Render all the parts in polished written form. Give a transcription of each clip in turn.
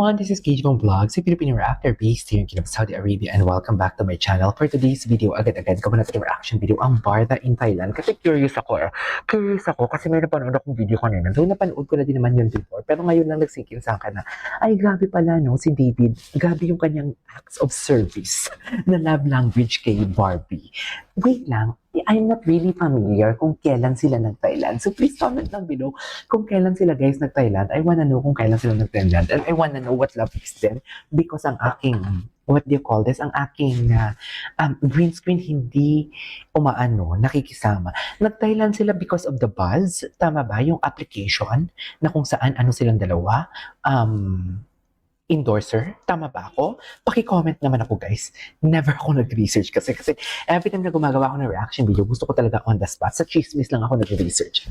everyone, this is Kejong Vlogs, a Filipino reactor based here in Saudi Arabia, and welcome back to my channel. For today's video, agad-agad ko natin yung reaction video, ang Barda in Thailand. Kasi curious ako kasi may napanood akong video kanina. Though napanood ko na din naman yun before, pero ngayon lang nagsikin sa akin na, ay grabe pala no, si David, grabe yung kanyang acts of service na love language kay Barbie. Wait lang, I'm not really familiar kung kailan sila nag-Thailand. So please comment down below kung kailan sila guys nag-Thailand. I wanna know kung kailan sila nag-Thailand. And I wanna know what love is then. Because ang aking, what do you call this? Ang aking green screen hindi nakikisama. Nag-Thailand sila because of the buzz. Tama ba? Yung application na kung saan silang dalawa. Endorser? Tama ba ako? Paki-comment naman ako guys. Never ako nag-research kasi every time na gumagawa ako ng reaction video, gusto ko talaga on the spot. Sa chismis lang ako nag-research.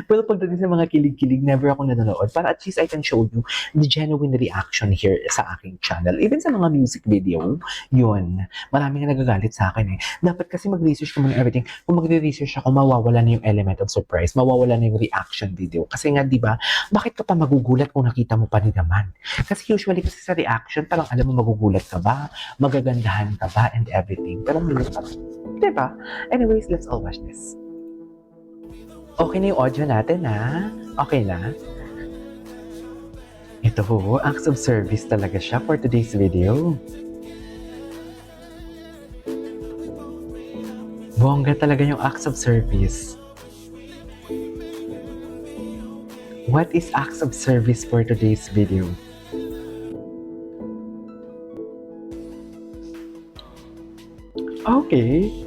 Pero pagdating sa mga kilig-kilig, never ako nanonood. Para at least I can show you the genuine reaction here sa aking channel. Even sa mga music video, yun. Maraming nagagalit sa akin eh. Dapat kasi mag-research ka muna everything. Kung mag-research ako, mawawala na yung element of surprise. Mawawala na yung reaction video. Kasi nga, di ba, bakit ka pa magugulat kung nakita mo pa ni naman? Kasi usually kasi sa reaction, parang alam mo magugulat ka ba? Magagandahan ka ba? And everything. Pero ngayon parang, di ba? Anyways, let's all watch this. Okay na yung audio natin, ha? Okay na? Ito ho, acts of service talaga siya for today's video. Bongga talaga yung acts of service. What is acts of service for today's video? Okay.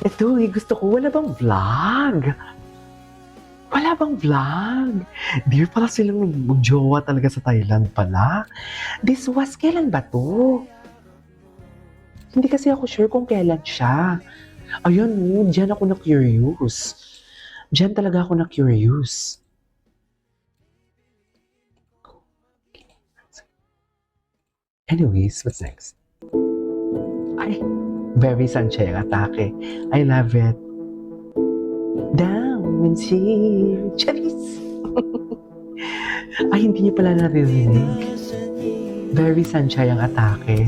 Ito gusto ko, wala bang vlog? Wala bang vlog? Dear, pala silang mag-jowa talaga sa Thailand pala. This was, kailan ba to? Hindi kasi ako sure kung kailan siya. Ayun, dyan ako na-curious. Dyan talaga ako na-curious. Anyways, what's next? Ay, very Sanchez atake. I love it. Down and see. Charis! Ay, hindi niyo pala naririnig. Very Sanchez ang atake.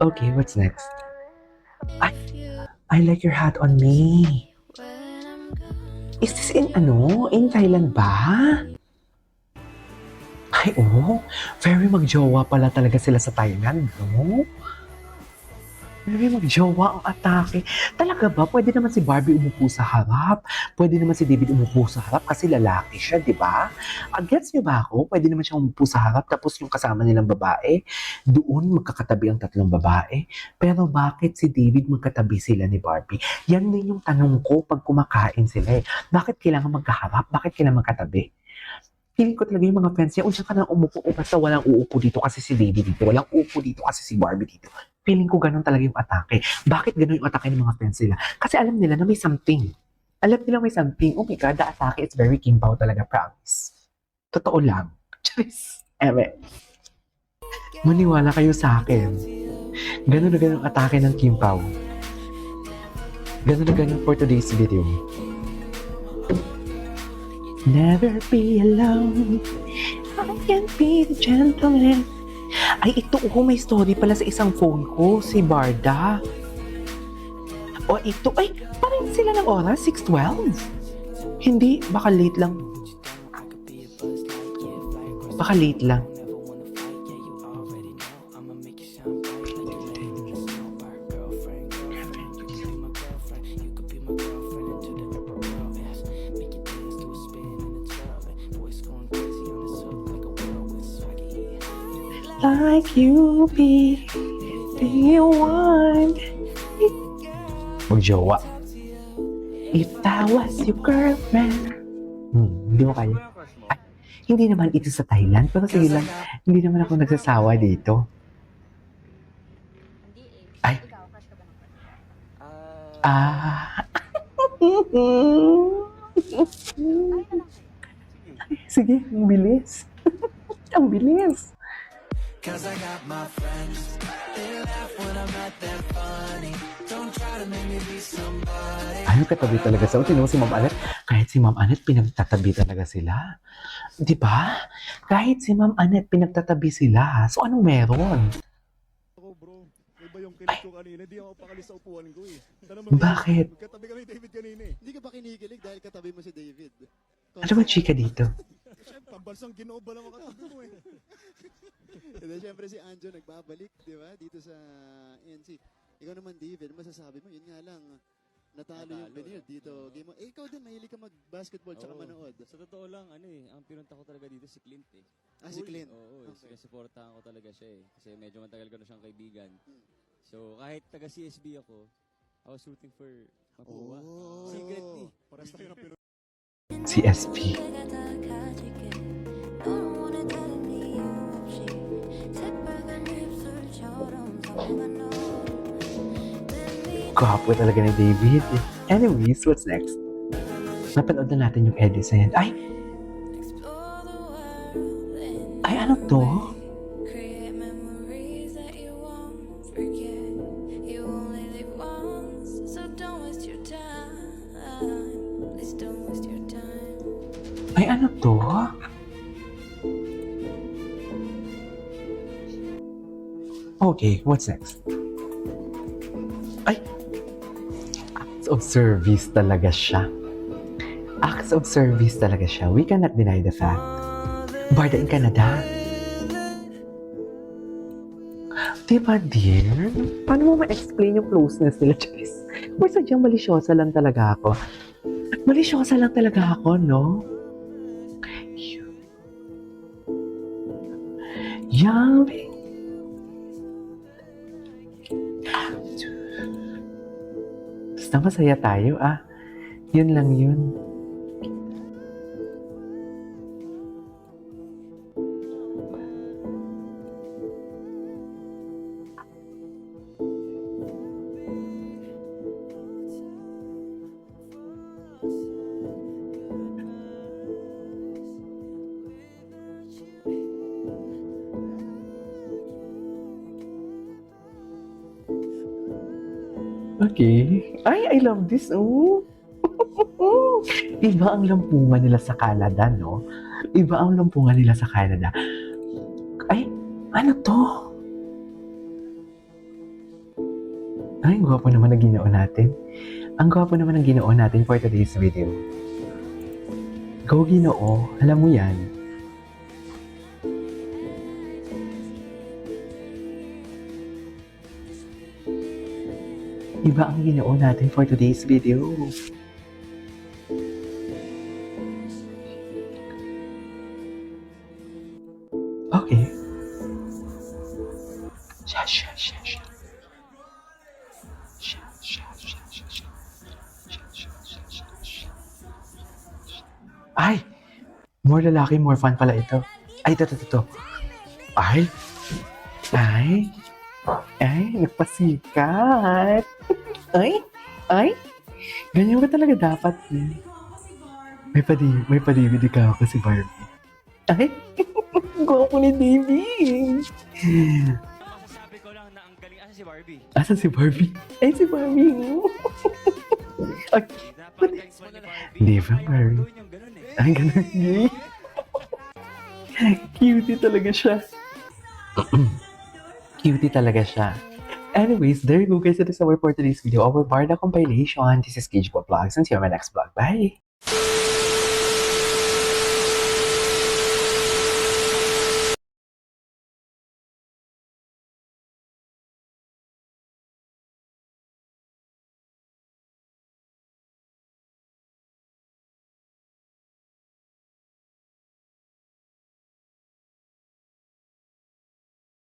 Okay, what's next? I like your hat on me. Is this in in Thailand ba? Ay, very magjowa pala talaga sila sa Thailand, no? Very magjowa ang atake. Talaga ba? Pwede naman si Barbie umupo sa harap. Pwede naman si David umupo sa harap kasi lalaki siya, di ba? Gets niyo ba ako? Pwede naman siya umupo sa harap tapos yung kasama nilang babae, doon magkakatabi ang tatlong babae. Pero bakit si David magkatabi sila ni Barbie? Yan din yung tanong ko pag kumakain sila eh. Bakit kailangan magkaharap? Bakit kailangan magkatabi? Feeling ko talaga yung mga fans niya, unsiya ka nang umupo o basta walang uupo dito kasi si David dito, walang uupo dito kasi si Barbie dito. Feeling ko ganun talaga yung atake. Bakit ganun yung atake ng mga fans nila? Kasi alam nila na may something. Alam nila may something. Oh my God, the atake is very Kim Pao talaga, promise. Totoo lang. Charis. Eme. Maniwala kayo sa akin. Ganun na ganun atake ng Kim Pao. Ganun na ganun for today's video. Never be alone. I can be the gentleman. Ay, ito may story pala sa isang phone ko, si Barda. O ito, ay, parang sila ng oras, 6:12. Hindi, baka late lang. Baka late lang. Like you be the one. Magjowa. If I was your girlfriend. Hindi mo kaya. Ay, hindi naman ito sa Thailand. Pero sige lang, hindi naman ako nagsasawa dito. Ay. Ah. Sige, ang bilis. Ang bilis. Cause I got my friends. They laugh when I'm not that funny. Don't try to make me be somebody. Ayaw katabi talaga sa Tingnan mo si Ma'am Anet. Kahit si Ma'am Anet, pinagtatabi talaga sila. Di ba? Kahit si Ma'am Anet, pinagtatabi sila. So, anong meron? Ako bro, iba yung kilig ko kanina. Hindi ako pakalis sa upuan ko eh. Bakit? Katabi kami ni David kanina eh. Hindi ka ba kinikilig dahil katabi mo si David? Ano ba chika dito? Siyempre, pambansang Ginoo ba lang ako katabi mo eh. Hindi, siyempre si Anjo nagbabalik, di ba? Dito sa NC. Ikaw naman, David, masasabi mo, yun nga lang, natalo yung Benir dito. Game mo. Eh, ikaw din, mahilig ka mag-basketball tsaka manood. Sa totoo lang, ang pinunta ko talaga dito si Clint eh. Ah, si Clint? Oo, Okay. sinusuportahan ko talaga siya eh. Kasi medyo matagal ko na siyang kaibigan. So, kahit taga CSB ako, I was rooting for Mapua. Oh. Secretly. Paras tayo ng Pinoy. CSP. Gwapo talaga ni David. Anyways, what's next? Napanood na natin yung edits na yan. Ay! Ay, ano to? Ay, ano to? Okay, what's next? Ay! Acts of service talaga siya. Acts of service talaga siya. We cannot deny the fact. Barda in Canada. Diba, dear? Paano mo ma-explain yung closeness nila, Charis? Or sadyang malisyosa lang talaga ako. Malisyosa lang talaga ako, no? Yummy. Basta masaya tayo, ah. Yun lang yun. Okay. Ay, I love this. Oh. Iba ang lampungan nila sa Canada, no? Iba ang lampungan nila sa Canada. Ay, ano to? Ay, ang gwapo naman ng Ginoo natin. Ang gwapo naman ng Ginoo natin for today's video. Go, Ginoo. Alam mo yan. Iba ang Ginoo natin for today's video. Okay. Sha, sha, sha, sha. Sha, sha, sha, sha, sha. Sha, sha, sha, sha, sha. Ay! More lalaki, more fun pala ito. Ay, ito. Ay! Ay! Ay, nagpasikat. Ay. Ganyan ba talaga dapat? May pa-DVD ka ako si Barbie. Ay, gwapo ni David. Masasabi ko lang na ang galing. Asan si Barbie? Asan si Barbie? Ay, si Barbie. Ay, Dapat galing mo na Barbie. Di ba, Ayaw Barbie? gawin yung ganun eh. ay, ganun. Cutie talaga siya. Cutie talaga siya. Anyways, there you go guys. That is our for today's video. Our Barda compilation. This is Cage Vlogs and see you on my next vlog. Bye!